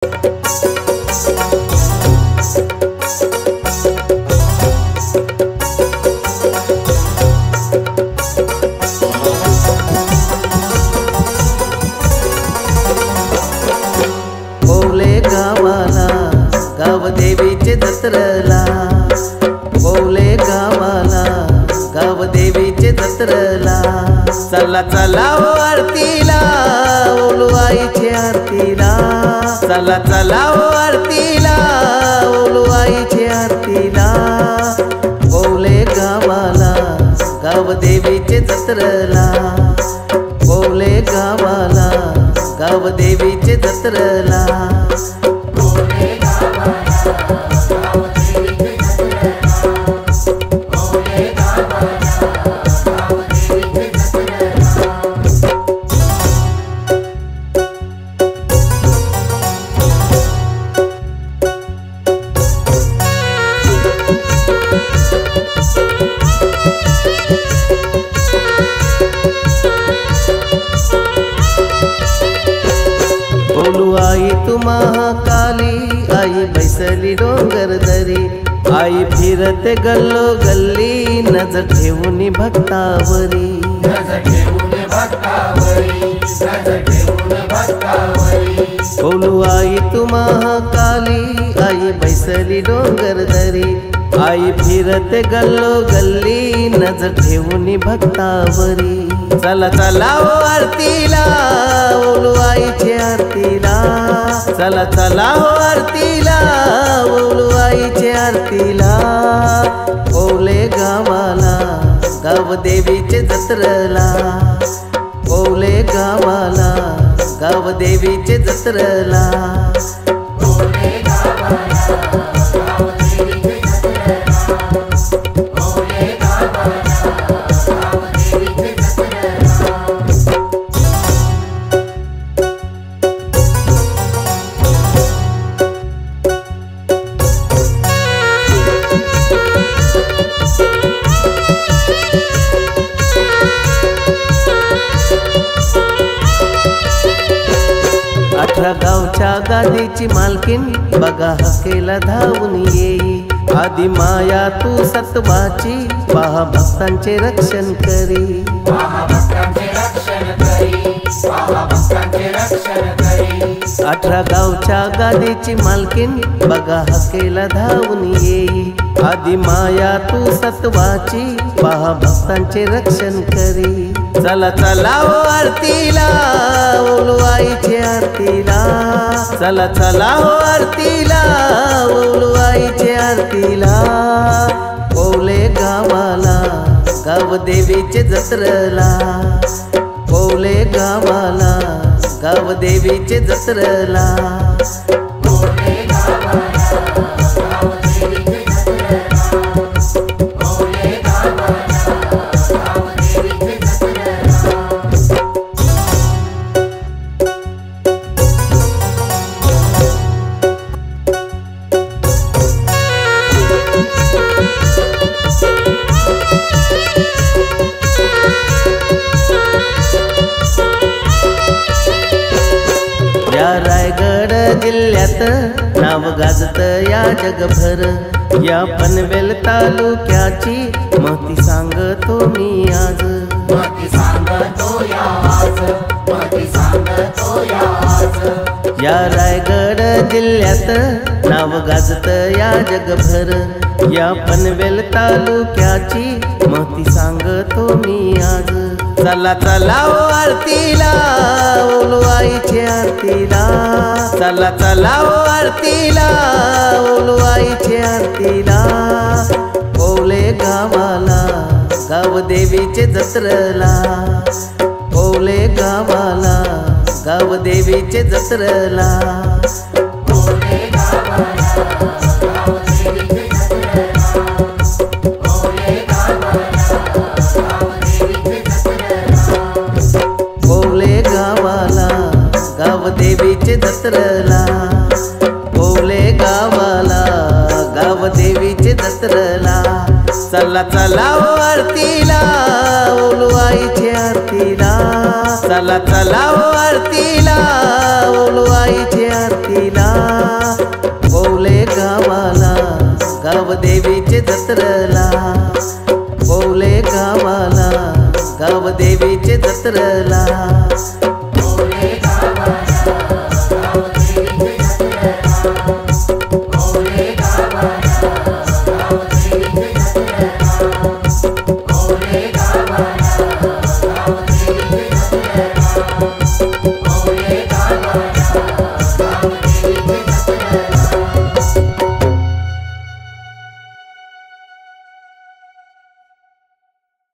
ओले गावाला गाव देवीचे जत्रला, ओले गावाला गाव देवीचे जत्रला। चला चला ओ आरतीला, ओलू आईची आरतीला। चला चला ओ आरतीला, ओलू आईची आरतीला। ओले गावाला गाव देवीचे जत्रला, ओले गावाला गाव देवीचे जत्रला। बोलू आई तू महाकाली, आई बैसली डोंगर दरी। आई फिरते गल्लो गल्ली, नजर ठेवून भक्तावरी। बोलू आई तू महाकाली, आई बैसली डोंगर दरी। आई फिरते गल्लो गल्ली, नजर ठेवून भक्तावरी। चला चला ओ आरतीला, ओलू आईची आरतीला। चला चला ओ आरतीला, ओलू आईची आरतीला। ओले गावाला गाव देवीचे जत्रला, ओले गावाला गाव देवीचे जत्रला। अठरा गावच्या गादीची मालकीन, बघा हकेला धावून येई। आदि माया तू सत्वाची, पहा भक्तांचे रक्षण करी। अठरा गावच्या गादीची मालकीन, बघा हकेला धावून येई। आदि माया तू सत्वाची, पहा भक्तांचे रक्षण करी। चला चला ओ आरतीला, ओलू आईची आरतीला। चला चला ओ आरतीला, ओलू आईची आरतीला। ओले गावाला गाव देवीचे जत्रला, ओले गावाला गाव देवीचे जत्रला। या रायगड जिल्ह्यात नाव गाजत या जगभर। या पनवेल तालुक्याची महती सांगतो मी आज। या रायगड जिल्ह्यात नाव गाजत या जगभर। या पनवेल तालुक्याची महती सांगतो मी आज। चला चला ओ आरतीला, ओलू आईची आरतीला। चला चला ओ आरतीला, ओलू आईची आरतीला। ओले गावाला गाव देवीचे जत्रला, ओले गावाला गाव देवीचे जत्रला। ओले गावाला गाव देवीचे जत्रला, ओले गावाला गाव देवीचे जत्रला। चला चला ओ आरतीला, ओलू आईची आरतीला। चला चला ओ आरतीला बोलू आईची आरतीला पवले गावाला गाव देवीचे जत्रला पवले गावाला गाव देवीचे जत्रला